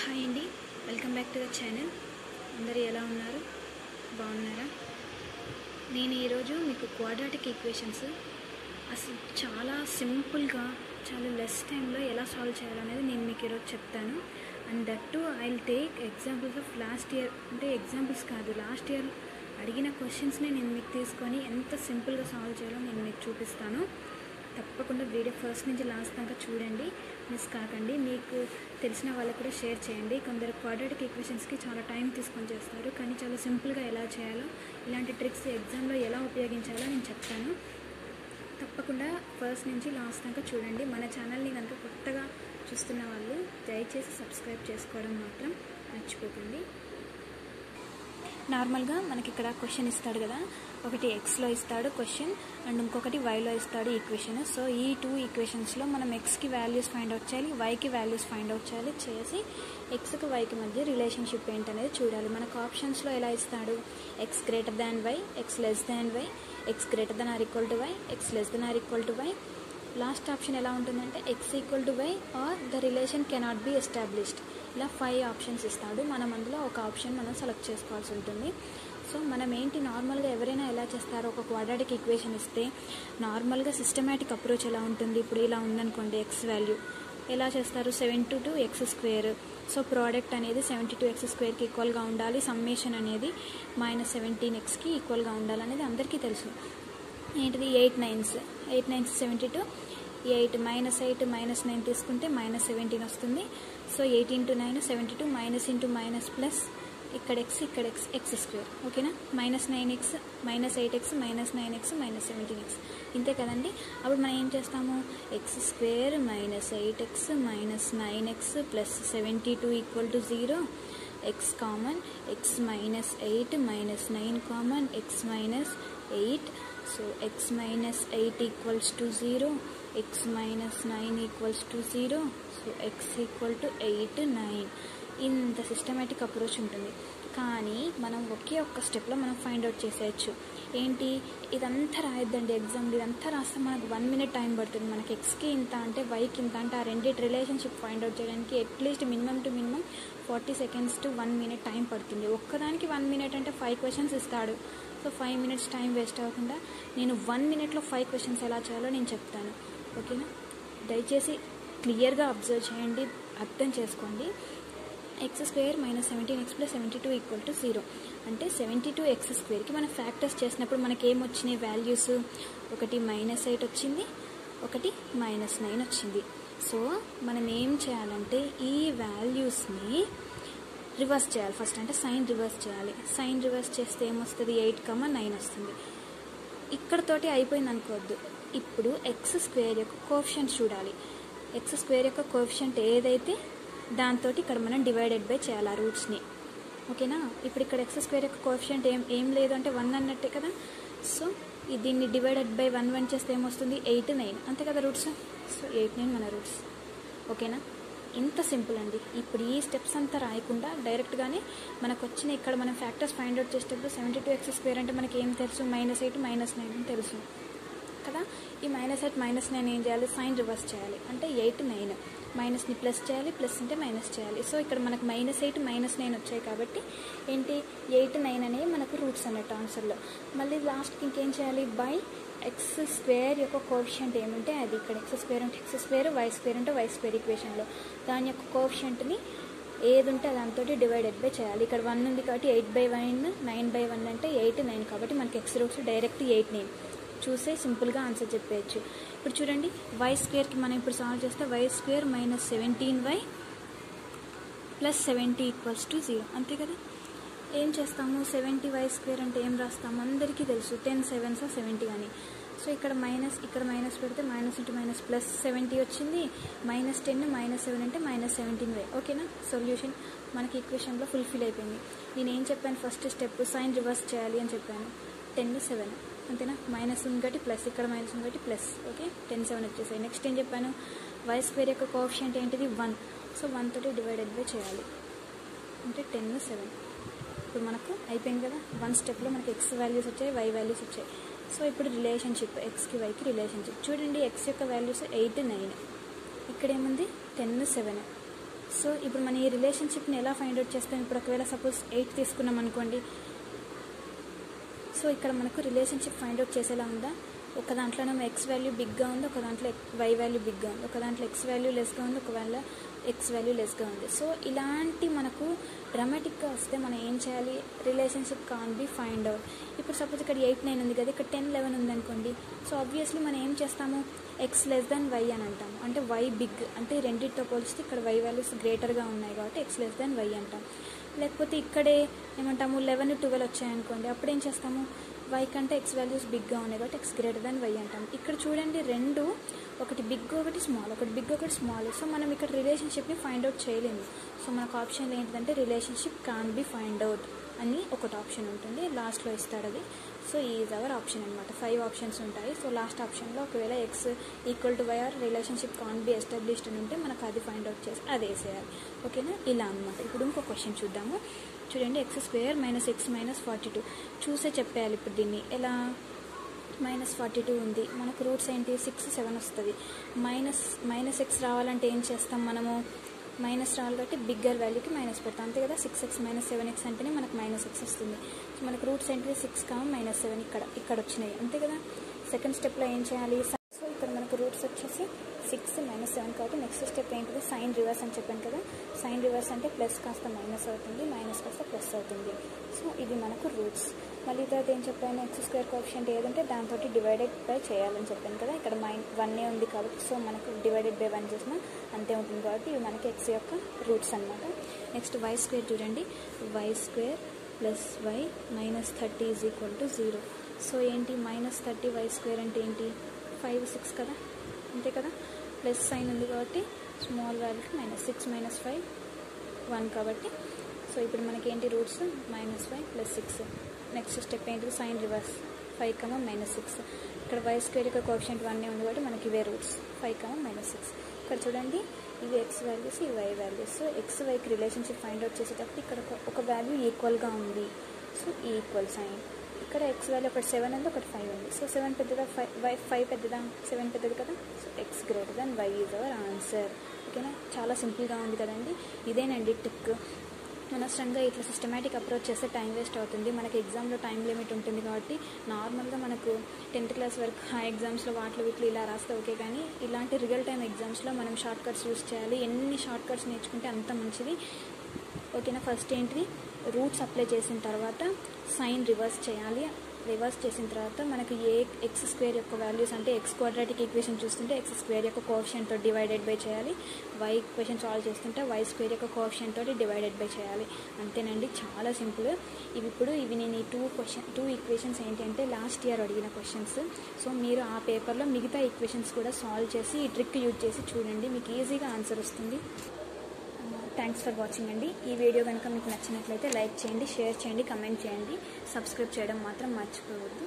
Hi అండి, welcome back to the channel. అందరూ ఎలా ఉన్నారు? బాగున్నారా? నేను ఈరోజు మీకు క్వాడ్రాటిక్ ఈక్వేషన్స్ అసలు చాలా సింపుల్గా చాలా లెస్ టైంలో ఎలా సాల్వ్ చేయాలనేది నేను మీకు ఈరోజు చెప్తాను. And that to I will take examples of last year, అంటే ఎగ్జాంపుల్స్ కాదు, లాస్ట్ ఇయర్ అడిగిన క్వశ్చన్స్ని నేను మీకు తీసుకొని ఎంత సింపుల్గా సాల్వ్ చేయాలో నేను మీకు చూపిస్తాను. తప్పకుండా వీడియో ఫస్ట్ నుంచి లాస్ట్ దాకా చూడండి, మిస్ కాకండి. మీకు తెలిసిన వాళ్ళకు కూడా షేర్ చేయండి. కొందరు క్వాడ్రాటిక్ ఈక్వేషన్స్కి చాలా టైం తీసుకొని చేస్తారు, కానీ చాలా సింపుల్గా ఎలా చేయాలో, ఇలాంటి ట్రిక్స్ ఎగ్జామ్లో ఎలా ఉపయోగించాలో నేను చెప్తాను. తప్పకుండా ఫస్ట్ నుంచి లాస్ట్ దాకా చూడండి. మన ఛానల్ని కనుక కొత్తగా చూస్తున్న వాళ్ళు దయచేసి సబ్స్క్రైబ్ చేసుకోవడం మాత్రం మర్చిపోకండి. నార్మల్గా మనకి ఇక్కడ క్వశ్చన్ ఇస్తాడు కదా, ఒకటి ఎక్స్లో ఇస్తాడు క్వశ్చన్ అండ్ ఇంకొకటి వైలో ఇస్తాడు ఈక్వేషన్. సో ఈ టూ ఈక్వేషన్స్లో మనం ఎక్స్కి వాల్యూస్ ఫైండ్ అవుట్ చేయాలి, వైకి వాల్యూస్ ఫైండ్ అవుట్ చేయాలి. చేసి ఎక్స్కి వైకి మధ్య రిలేషన్షిప్ ఏంటనేది చూడాలి. మనకు ఆప్షన్స్లో ఎలా ఇస్తాడు, x greater than y, x less than y, x greater than or equal to y, x less than or equal to y. Last option ఎలా ఉంటుందంటే x equal to y or the relation cannot be established. ఇలా 5 options ఇస్తాడు. మనం అందులో ఒక option మనం select చేసుకోవాల్సి ఉంటుంది. సో మనం ఏంటి, నార్మల్గా ఎవరైనా ఎలా చేస్తారో, ఒక క్వాడ్రాటిక్ ఈక్వేషన్ ఇస్తే నార్మల్గా సిస్టమేటిక్ అప్రోచ్ ఎలా ఉంటుంది. ఇప్పుడు ఇలా ఉందనుకోండి, ఎక్స్ వాల్యూ ఎలా చేస్తారు, 72x². సో ప్రోడక్ట్ అనేది 72x² ఈక్వల్గా ఉండాలి, సమ్మేషన్ అనేది -17xకి ఈక్వల్గా ఉండాలి అనేది అందరికీ తెలుసు. ఏంటిది, 8 9s 72, 8 -9 తీసుకుంటే -17 వస్తుంది. So 8 × 9 72, minus into minus plus, ఇక్కడ x ఇక్కడ x². ఓకేనా, -9x -8x -9x -17x, ఇంతే కదండి. అప్పుడు మనం ఏం చేస్తాము, x² -8x -9x + 72 = 0. x common, x -8 -9 common, x -8. So x -8 = 0, x -9 = 0. So x = 8 9. ఇంత సిస్టమేటిక్ అప్రోచ్ ఉంటుంది. కానీ మనం ఒకే ఒక్క స్టెప్లో మనం ఫైండ్ అవుట్ చేసేయచ్చు. ఏంటి, ఇదంతా రాయొద్దండి ఎగ్జామ్లో. ఇదంతా రాస్తే మనకు 1 minute టైం పడుతుంది. మనకి ఎక్స్కి ఇంత అంటే వైకి ఇంత అంటే ఆ రెండింటి రిలేషన్షిప్ ఫైండ్ అవుట్ చేయడానికి at least minimum to minimum 40 seconds to 1 minute time పడుతుంది. ఒక్కదానికి 1 minute అంటే 5 questions ఇస్తాడు. సో 5 minutes టైం వేస్ట్ అవ్వకుండా నేను 1 minuteలో 5 questions ఎలా చేయాలో నేను చెప్తాను. ఓకేనా, దయచేసి క్లియర్గా అబ్జర్వ్ చేయండి, అర్థం చేసుకోండి. x² -17x + 72 = 0 అంటే 72x²కి మనం ఫ్యాక్టర్స్ చేసినప్పుడు మనకి ఏమొచ్చినాయి వాల్యూస్, ఒకటి -8 వచ్చింది, ఒకటి -9 వచ్చింది. సో మనం ఏం చేయాలంటే ఈ వాల్యూస్ని రివర్స్ చేయాలి ఫస్ట్, అంటే సైన్ రివర్స్ చేయాలి. సైన్ రివర్స్ చేస్తే ఏమొస్తుంది, 8, 9 వస్తుంది. ఇక్కడతోటి అయిపోయింది అనుకోవద్దు. ఇప్పుడు x² యొక్క కోఎఫిషియంట్ చూడాలి. x² యొక్క కోఎఫిషియంట్ ఏదైతే దాంతో ఇక్కడ మనం డివైడెడ్ బై చేయాలి ఆ రూట్స్ని. ఓకేనా, ఇప్పుడు ఇక్కడ x² యొక్క కోఎఫిషియంట్ ఏం లేదు అంటే 1 అన్నట్టే కదా. సో దీన్ని డివైడెడ్ బై 1 చేస్తే ఏమొస్తుంది, 8 9, అంతే కదా రూట్స్. సో 8 9 మన రూట్స్. ఓకేనా, ఇంత సింపుల్ అండి. ఇప్పుడు ఈ స్టెప్స్ అంతా రాయకుండా డైరెక్ట్గానే మనకు వచ్చిన ఇక్కడ మనం ఫ్యాక్టర్స్ ఫైండ్ అవుట్ చేసేటప్పుడు 72x² అంటే మనకి ఏం తెలుసు, -8 -9 అని తెలుసు కదా. ఈ -8 -9 ఏం చేయాలి, సైన్ రివర్స్ చేయాలి. అంటే 8 9, మైనస్ని ప్లస్ చేయాలి, ప్లస్ అంటే మైనస్ చేయాలి. సో ఇక్కడ మనకు -8 -9 వచ్చాయి కాబట్టి ఏంటి, 8 9 అనేవి మనకు రూట్స్ అన్నట్టు ఆన్సర్లో. మళ్ళీ లాస్ట్కి ఇంకేం చేయాలి, బై x² యొక్క కోఎఫిషియంట్ ఏమంటే అది. ఇక్కడ x² అంటే x², y² అంటే y² ఈక్వేషన్లో దాని యొక్క కోఎఫిషియంట్ని ఏది ఉంటే దాంతో డివైడెడ్ బై చేయాలి. ఇక్కడ 1 ఉంది కాబట్టి 8/1, 9/1 అంటే 8 9 కాబట్టి మనకి x రూట్స్ డైరెక్ట్ 8 9 చూసే సింపుల్గా ఆన్సర్ చెప్పేయచ్చు. ఇప్పుడు చూడండి, y²కి మనం ఇప్పుడు సాల్వ్ చేస్తే y² -17y + 70 = 0, అంతే కదా. ఏం చేస్తాము, 70y² అంటే ఏం రాస్తాము, అందరికీ తెలుసు 10 7s 70 అని. సో ఇక్కడ మైనస్ పెడితే మైనస్ ఇంటూ మైనస్ ప్లస్ 70 వచ్చింది. -10 -7 అంటే -17y. ఓకేనా, సొల్యూషన్ మనకి ఈక్వేషన్లో ఫుల్ఫిల్ అయిపోయింది. నేను ఏం చెప్పాను, ఫస్ట్ స్టెప్ సైన్ రివర్స్ చేయాలి అని చెప్పాను. 10 7, అంతేనా, మైనస్ ఇంకటి ప్లస్, ఇక్కడ మైనస్ ఇంకటి ప్లస్. ఓకే, 10 7 వచ్చేసాయి. నెక్స్ట్ ఏం చెప్పాను, y² యొక్క కోఎఫిషియంట్ ఏంటిది, 1. సో 1 తోటి డివైడెడ్ బై చేయాలి, అంటే 10 7. ఇప్పుడు మనకు అయిపోయింది కదా, 1 స్టెప్లో మనకి x వాల్యూస్ వచ్చాయి, y వాల్యూస్ వచ్చాయి. సో ఇప్పుడు రిలేషన్షిప్, ఎక్స్కి వైకి రిలేషన్షిప్ చూడండి. x యొక్క వాల్యూస్ 8 9, ఇక్కడేముంది 10 7. సో ఇప్పుడు మనం ఈ రిలేషన్షిప్ని ఎలా ఫైండ్ అవుట్ చేస్తాం? ఇప్పుడు ఒకవేళ సపోజ్ 8 తీసుకున్నాం అనుకోండి. సో ఇక్కడ మనకు రిలేషన్షిప్ ఫైండ్ అవుట్ చేసేలా ఉందా? ఒక దాంట్లోనేమో ఎక్స్ వాల్యూ బిగ్గా ఉంది, ఒక దాంట్లో వై వాల్యూ బిగ్గా ఉంది, ఒక దాంట్లో ఎక్స్ వాల్యూ లెస్గా ఉంది, ఒకవేళ ఎక్స్ వాల్యూ లెస్గా ఉంది. సో ఇలాంటి మనకు డ్రామాటిక్గా వస్తే మనం ఏం చేయాలి? Relationship can be find out. ఇప్పుడు సపోజ్ ఇక్కడ 8, 9 ఉంది కదా, ఇక్కడ 10, 11 ఉంది అనుకోండి. సో ఆబ్వియస్లీ మనం ఏం చేస్తాము? ఎక్స్ లెస్ దాన్ వై అని అంటాము. అంటే వై బిగ్, అంటే రెండింటితో పోలిస్తే ఇక్కడ వై వాల్యూస్ గ్రేటర్గా ఉన్నాయి కాబట్టి ఎక్స్ లెస్ దాన్ వై అంటాం. లేకపోతే ఇక్కడే ఏమంటాము? 11, 12 వచ్చాయనుకోండి. అప్పుడు ఏం చేస్తాము? వై కంటే ఎక్స్ వాల్యూస్ బిగ్గా ఉన్నాయి కాబట్టి ఎక్స్ గ్రేటర్ దాన్ వై అంటాం. ఇక్కడ చూడండి, రెండు ఒకటి బిగ్ ఒకటి స్మాల్, ఒకటి బిగ్ ఒకటి స్మాల్. సో మనం ఇక్కడ రిలేషన్షిప్ని ఫైండ్ అవుట్ చేయలేము. సో మనకు ఆప్షన్ ఏంటంటే relationship can be find out అని ఒకటి ఆప్షన్ ఉంటుంది, లాస్ట్లో ఇస్తాడు అది. సో ఈజ్ అవర్ ఆప్షన్ అనమాట. 5 ఆప్షన్స్ ఉంటాయి. సో లాస్ట్ ఆప్షన్లో ఒకవేళ x equal to y or relationship can be established అని ఉంటే మనకు అది ఫైండ్ అవుట్ చేసి అది వేసేయాలి. ఓకేనా? ఇలా అనమాట. ఇప్పుడు ఇంకో క్వశ్చన్ చూద్దాము. చూడండి, x² - x - 42 చూసే చెప్పేయాలి. ఇప్పుడు దీన్ని ఎలా? -42 ఉంది, మనకు రూట్స్ ఏంటి? 6, 7 వస్తుంది. మైనస్ ఎక్స్ రావాలంటే ఏం చేస్తాం మనము? మైనస్ రావాలి కాబట్టి బిగ్గర్ వాల్యూకి మైనస్ పెడతాం, అంతే కదా. 6x - 7x అంటేనే మనకు -x వస్తుంది. సో మనకు రూట్స్ ఏంటిది? 6, -7 ఇక్కడ వచ్చినాయి, అంతే కదా. సెకండ్ స్టెప్లో ఏం చేయాలి? సో ఇక్కడ మనకు రూట్స్ వచ్చేసి 6 - 7 కాబట్టి నెక్స్ట్ స్టెప్ ఏంటిది? సైన్ రివర్స్ అని చెప్పాను కదా. సైన్ రివర్స్ అంటే ప్లస్ కాస్త మైనస్ అవుతుంది, మైనస్ కాస్త ప్లస్ అవుతుంది. సో ఇది మనకు రూట్స్. మళ్ళీ తర్వాత ఏం చెప్పాను? x² కోఎఫిషియంట్ ఏదంటే దాంతో డివైడెడ్ బై చేయాలని చెప్పాను కదా. ఇక్కడ 1 ఉంది కాబట్టి సో మనకు డివైడెడ్ బై 1 చేసినా అంతే ఉంటుంది కాబట్టి ఇవి మనకి x యొక్క రూట్స్ అనమాట. నెక్స్ట్ y² చూడండి, y² + y - 30 = 0. సో ఏంటి? -30 y² అంటే ఏంటి? 5, 6 కదా, అంతే కదా. ప్లస్ సైన్ ఉంది కాబట్టి స్మాల్ వాల్యూకి -6 - 5 1 కాబట్టి సో ఇప్పుడు మనకి ఏంటి? రూట్స్ -5 + 6. నెక్స్ట్ స్టెప్ ఏంటిది? Sign reverse 5, -6. ఇక్కడ y² యొక్క కోఎఫిషియంట్ 1 ఉంది కాబట్టి మనకి ఇవే రూట్స్ 5, -6. ఇక్కడ చూడండి, ఇవి x వాల్యూస్, ఇవి y వాల్యూస్. సో x, yకి రిలేషన్షిప్ ఫైండ్ అవుట్ చేసేటప్పుడు ఇక్కడ ఒక వాల్యూ ఈక్వల్గా ఉంది. So equal sign. ఇక్కడ x వాల్యూ ఒకటి 7 ఉంది, ఒకటి 5 ఉంది. సో 7 పెద్దదా, 5 పెద్దదా? 7 పెద్దది కదా. So x greater than y is our answer. ఓకేనా? చాలా సింపుల్గా ఉంది కదండి. ఇదేనండి ట్రిక్. అనవసరంగా ఇట్లా సిస్టమేటిక్ అప్రోచ్ చేస్తే టైం వేస్ట్ అవుతుంది. మనకి ఎగ్జామ్లో టైం లిమిట్ ఉంటుంది కాబట్టి నార్మల్గా మనకు 10th క్లాస్ వరకు ఆ ఎగ్జామ్స్లో వీటిలో ఇలా రాస్తే ఓకే, కానీ ఇలాంటి రియల్ టైం ఎగ్జామ్స్లో మనం షార్ట్ కట్స్ యూస్ చేయాలి. ఎన్ని షార్ట్ కట్స్ నేర్చుకుంటే అంత మంచిది. ఓకేనా? ఫస్ట్ ఏంటిది? రూట్స్ అప్లై చేసిన తర్వాత సైన్ రివర్స్ చేయాలి. రివర్స్ చేసిన తర్వాత మనకి x² యొక్క వాల్యూస్ అంటే x క్వాడ్రాటిక్ ఈక్వేషన్ చూస్తుంటే x² యొక్క కోఎఫిషియంట్తో డివైడెడ్ బై చేయాలి. y ఈక్వేషన్ సాల్వ్ చేస్తుంటే y² యొక్క కోఎఫిషియంట్ తోటి డివైడెడ్ బై చేయాలి. అంతేనండి, చాలా సింపుల్. ఇవి నేను ఈ 2 ఈక్వేషన్స్ ఏంటంటే లాస్ట్ ఇయర్ అడిగిన క్వశ్చన్స్. సో మీరు ఆ పేపర్లో మిగతా ఈక్వేషన్స్ కూడా సాల్వ్ చేసి ఈ ట్రిక్ యూజ్ చేసి చూడండి, మీకు ఈజీగా ఆన్సర్ వస్తుంది. థ్యాంక్స్ ఫర్ వాచింగ్ అండి. ఈ వీడియో కనుక మీకు నచ్చినట్లయితే లైక్ చేయండి, షేర్ చేయండి, కమెంట్ చేయండి, సబ్స్క్రైబ్ చేయడం మాత్రం మర్చిపోవద్దు.